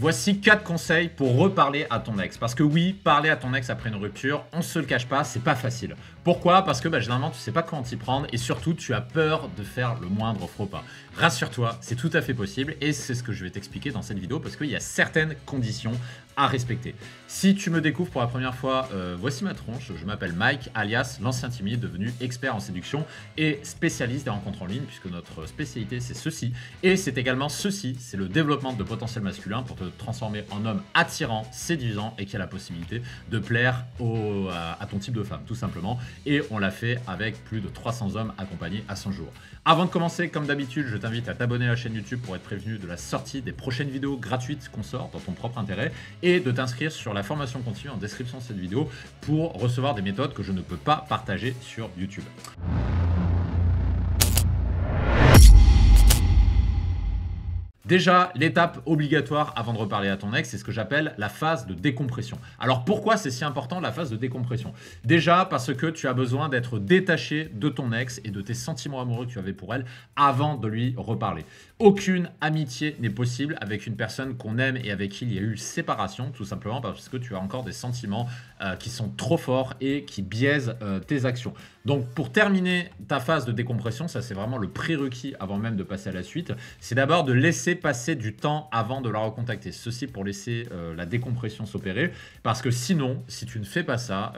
Voici 4 conseils pour reparler à ton ex. Parce que oui, parler à ton ex après une rupture, on se le cache pas, c'est pas facile. Pourquoi? Parce que généralement, tu sais pas comment t'y prendre et surtout, tu as peur de faire le moindre faux pas. Rassure-toi, c'est tout à fait possible et c'est ce que je vais t'expliquer dans cette vidéo parce qu'il y a certaines conditions à respecter. Si tu me découvres pour la première fois, voici ma tronche. Je m'appelle Mike, alias l'ancien timide, devenu expert en séduction et spécialiste des rencontres en ligne, puisque notre spécialité c'est ceci. Et c'est également ceci, c'est le développement de potentiel masculin pour te transformer en homme attirant, séduisant et qui a la possibilité de plaire à ton type de femme, tout simplement. Et on l'a fait avec plus de 300 hommes accompagnés à 100 jours. Avant de commencer, comme d'habitude, je t'invite à t'abonner à la chaîne YouTube pour être prévenu de la sortie des prochaines vidéos gratuites qu'on sort dans ton propre intérêt et de t'inscrire sur la formation continue en description de cette vidéo pour recevoir des méthodes que je ne peux pas partager sur YouTube. Déjà, l'étape obligatoire avant de reparler à ton ex, c'est ce que j'appelle la phase de décompression. Alors pourquoi c'est si important la phase de décompression? Déjà parce que tu as besoin d'être détaché de ton ex et de tes sentiments amoureux que tu avais pour elle avant de lui reparler. Aucune amitié n'est possible avec une personne qu'on aime et avec qui il y a eu séparation, tout simplement parce que tu as encore des sentiments qui sont trop forts et qui biaisent tes actions. Donc pour terminer ta phase de décompression, ça c'est vraiment le prérequis avant même de passer à la suite, c'est d'abord de laisser passer du temps avant de la recontacter. Ceci pour laisser la décompression s'opérer, parce que sinon, si tu ne fais pas ça,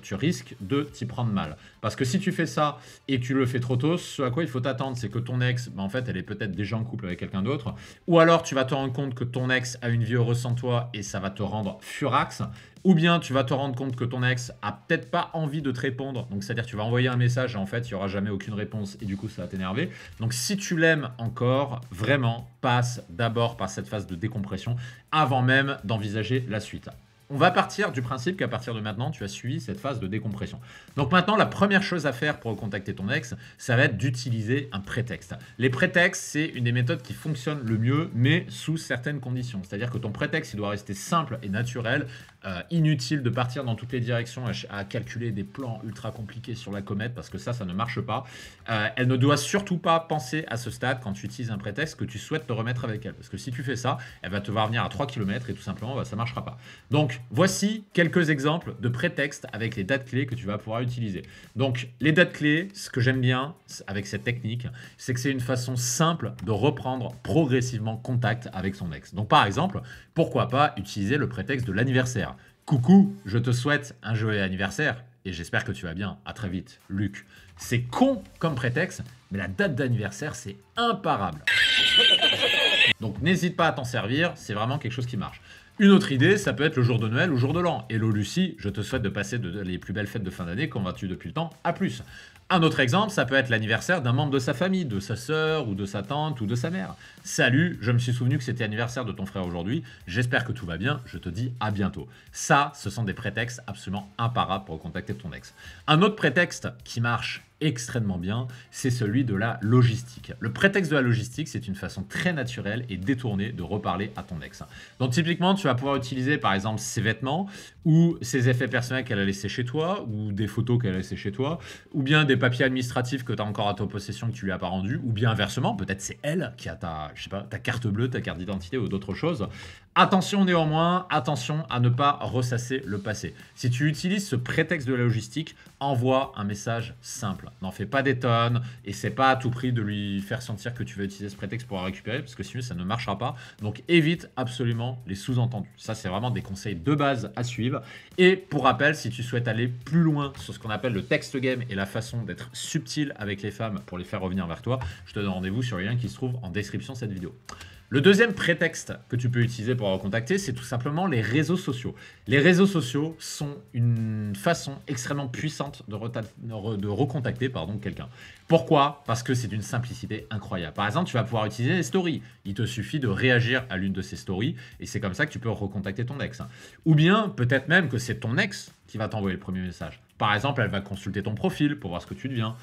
tu risques de t'y prendre mal. Parce que si tu fais ça et que tu le fais trop tôt, ce à quoi il faut t'attendre, c'est que ton ex, en fait, elle est peut-être déjà en couple avec quelqu'un d'autre, ou alors tu vas te rendre compte que ton ex a une vie heureuse sans toi et ça va te rendre furax. Ou bien tu vas te rendre compte que ton ex a peut-être pas envie de te répondre. Donc c'est-à-dire tu vas envoyer un message et en fait il n'y aura jamais aucune réponse et du coup ça va t'énerver. Donc si tu l'aimes encore, vraiment passe d'abord par cette phase de décompression avant même d'envisager la suite. On va partir du principe qu'à partir de maintenant, tu as suivi cette phase de décompression. Donc maintenant, la première chose à faire pour contacter ton ex, ça va être d'utiliser un prétexte. Les prétextes, c'est une des méthodes qui fonctionne le mieux, mais sous certaines conditions. C'est-à-dire que ton prétexte, il doit rester simple et naturel, inutile de partir dans toutes les directions à calculer des plans ultra compliqués sur la comète, parce que ça ne marche pas. Elle ne doit surtout pas penser à ce stade, quand tu utilises un prétexte, que tu souhaites te remettre avec elle. Parce que si tu fais ça, elle va te voir venir à 3 km et tout simplement, ça ne marchera pas. Donc, voici quelques exemples de prétextes avec les dates clés que tu vas pouvoir utiliser. Donc, les dates clés, ce que j'aime bien avec cette technique, c'est que c'est une façon simple de reprendre progressivement contact avec son ex. Donc, par exemple, pourquoi pas utiliser le prétexte de l'anniversaire. Coucou, je te souhaite un joyeux anniversaire et j'espère que tu vas bien. À très vite, Luc. C'est con comme prétexte, mais la date d'anniversaire, c'est imparable. Donc, n'hésite pas à t'en servir, c'est vraiment quelque chose qui marche. Une autre idée, ça peut être le jour de Noël ou jour de l'an. Hello Lucie, je te souhaite de passer les plus belles fêtes de fin d'année. Comment vas-tu depuis le temps? À plus. Un autre exemple, ça peut être l'anniversaire d'un membre de sa famille, de sa sœur ou de sa tante ou de sa mère. Salut, je me suis souvenu que c'était l'anniversaire de ton frère aujourd'hui. J'espère que tout va bien. Je te dis à bientôt. Ça, ce sont des prétextes absolument imparables pour contacter ton ex. Un autre prétexte qui marche extrêmement bien, c'est celui de la logistique. Le prétexte de la logistique, c'est une façon très naturelle et détournée de reparler à ton ex. Donc typiquement, tu vas pouvoir utiliser par exemple ses vêtements ou ses effets personnels qu'elle a laissés chez toi ou des photos qu'elle a laissées chez toi ou bien des papiers administratifs que tu as encore à ta possession que tu lui as pas rendu ou bien inversement, peut-être c'est elle qui a ta carte bleue, ta carte d'identité ou d'autres choses. Attention néanmoins, attention à ne pas ressasser le passé. Si tu utilises ce prétexte de la logistique, envoie un message simple. N'en fais pas des tonnes, essaie pas à tout prix de lui faire sentir que tu vas utiliser ce prétexte pour la récupérer, parce que sinon ça ne marchera pas. Donc évite absolument les sous-entendus. Ça, c'est vraiment des conseils de base à suivre. Et pour rappel, si tu souhaites aller plus loin sur ce qu'on appelle le text game et la façon d'être subtil avec les femmes pour les faire revenir vers toi, je te donne rendez-vous sur le lien qui se trouve en description de cette vidéo. Le deuxième prétexte que tu peux utiliser pour recontacter, c'est tout simplement les réseaux sociaux. Les réseaux sociaux sont une façon extrêmement puissante de recontacter quelqu'un. Pourquoi? Parce que c'est d'une simplicité incroyable. Par exemple, tu vas pouvoir utiliser les stories. Il te suffit de réagir à l'une de ces stories et c'est comme ça que tu peux recontacter ton ex. Ou bien, peut-être même que c'est ton ex qui va t'envoyer le premier message. Par exemple, elle va consulter ton profil pour voir ce que tu deviens.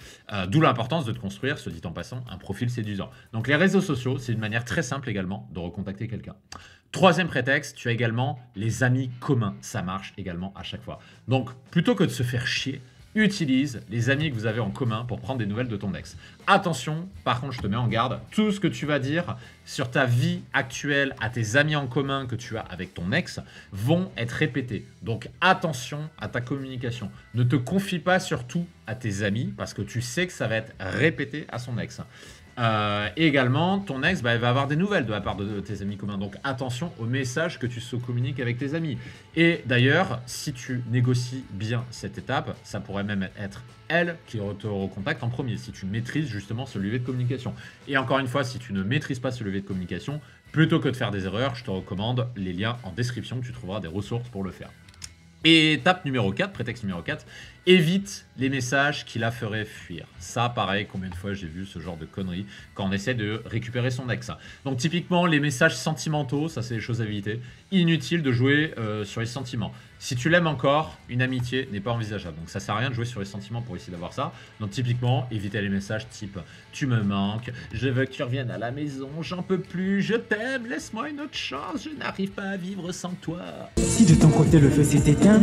D'où l'importance de te construire, se dit en passant, un profil séduisant. Donc les réseaux sociaux, c'est une manière très simple également de recontacter quelqu'un. Troisième prétexte, tu as également les amis communs. Ça marche également à chaque fois. Donc plutôt que de se faire chier utilise les amis que vous avez en commun pour prendre des nouvelles de ton ex. Attention, par contre, je te mets en garde, tout ce que tu vas dire sur ta vie actuelle à tes amis en commun que tu as avec ton ex vont être répétés. Donc attention à ta communication. Ne te confie pas surtout à tes amis parce que tu sais que ça va être répété à son ex. Et également, ton ex elle va avoir des nouvelles de la part de tes amis communs. Donc attention aux messages que tu se communiques avec tes amis. Et d'ailleurs, si tu négocies bien cette étape, ça pourrait même être elle qui te recontacte en premier, si tu maîtrises justement ce levier de communication. Et encore une fois, si tu ne maîtrises pas ce levier de communication, plutôt que de faire des erreurs, je te recommande les liens en description, tu trouveras des ressources pour le faire. Et étape numéro 4, prétexte numéro 4, évite les messages qui la feraient fuir. Ça, pareil, combien de fois j'ai vu ce genre de conneries quand on essaie de récupérer son ex. Donc typiquement, les messages sentimentaux, ça c'est des choses à éviter. Inutile de jouer sur les sentiments. Si tu l'aimes encore, une amitié n'est pas envisageable. Donc ça sert à rien de jouer sur les sentiments pour essayer d'avoir ça. Donc typiquement, évitez les messages type « Tu me manques, je veux que tu reviennes à la maison, j'en peux plus, je t'aime, laisse-moi une autre chance, je n'arrive pas à vivre sans toi. » Si de ton côté le feu s'est éteint.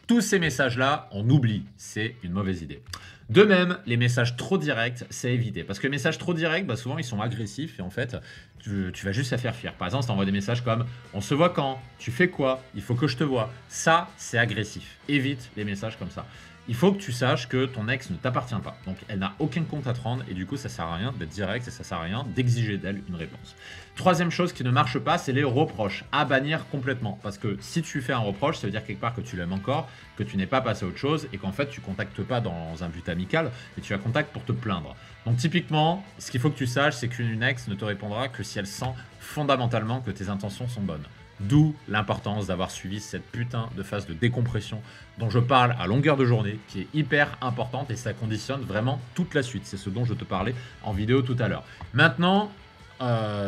Tous ces messages-là, on oublie. C'est une mauvaise idée. De même, les messages trop directs, c'est à éviter. Parce que les messages trop directs, souvent, ils sont agressifs et en fait, tu vas juste la faire fuir. Par exemple, si tu envoies des messages comme « On se voit quand ? Tu fais quoi ? Il faut que je te voie. » Ça, c'est agressif. Évite les messages comme ça. Il faut que tu saches que ton ex ne t'appartient pas. Donc, elle n'a aucun compte à te rendre et du coup, ça sert à rien d'être direct et ça sert à rien d'exiger d'elle une réponse. Troisième chose qui ne marche pas, c'est les reproches. À bannir complètement. Parce que si tu fais un reproche, ça veut dire quelque part que tu l'aimes encore, que tu n'es pas passé à autre chose et qu'en fait, tu ne contactes pas dans un but amical et tu la contactes pour te plaindre. Donc, typiquement, ce qu'il faut que tu saches, c'est qu'une ex ne te répondra que si elle sent fondamentalement que tes intentions sont bonnes. D'où l'importance d'avoir suivi cette putain de phase de décompression dont je parle à longueur de journée, qui est hyper importante et ça conditionne vraiment toute la suite. C'est ce dont je te parlais en vidéo tout à l'heure. Maintenant,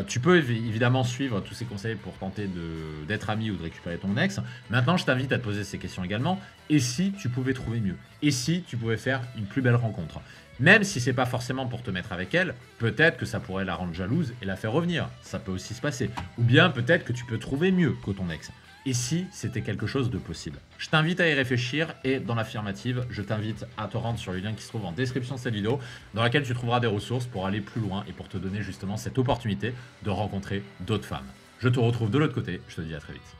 tu peux évidemment suivre tous ces conseils pour tenter d'être ami ou de récupérer ton ex. Maintenant, je t'invite à te poser ces questions également. Et si tu pouvais trouver mieux? Et si tu pouvais faire une plus belle rencontre? Même si c'est pas forcément pour te mettre avec elle, peut-être que ça pourrait la rendre jalouse et la faire revenir. Ça peut aussi se passer. Ou bien peut-être que tu peux trouver mieux que ton ex. Et si c'était quelque chose de possible? Je t'invite à y réfléchir et dans l'affirmative, je t'invite à te rendre sur le lien qui se trouve en description de cette vidéo dans laquelle tu trouveras des ressources pour aller plus loin et pour te donner justement cette opportunité de rencontrer d'autres femmes. Je te retrouve de l'autre côté, je te dis à très vite.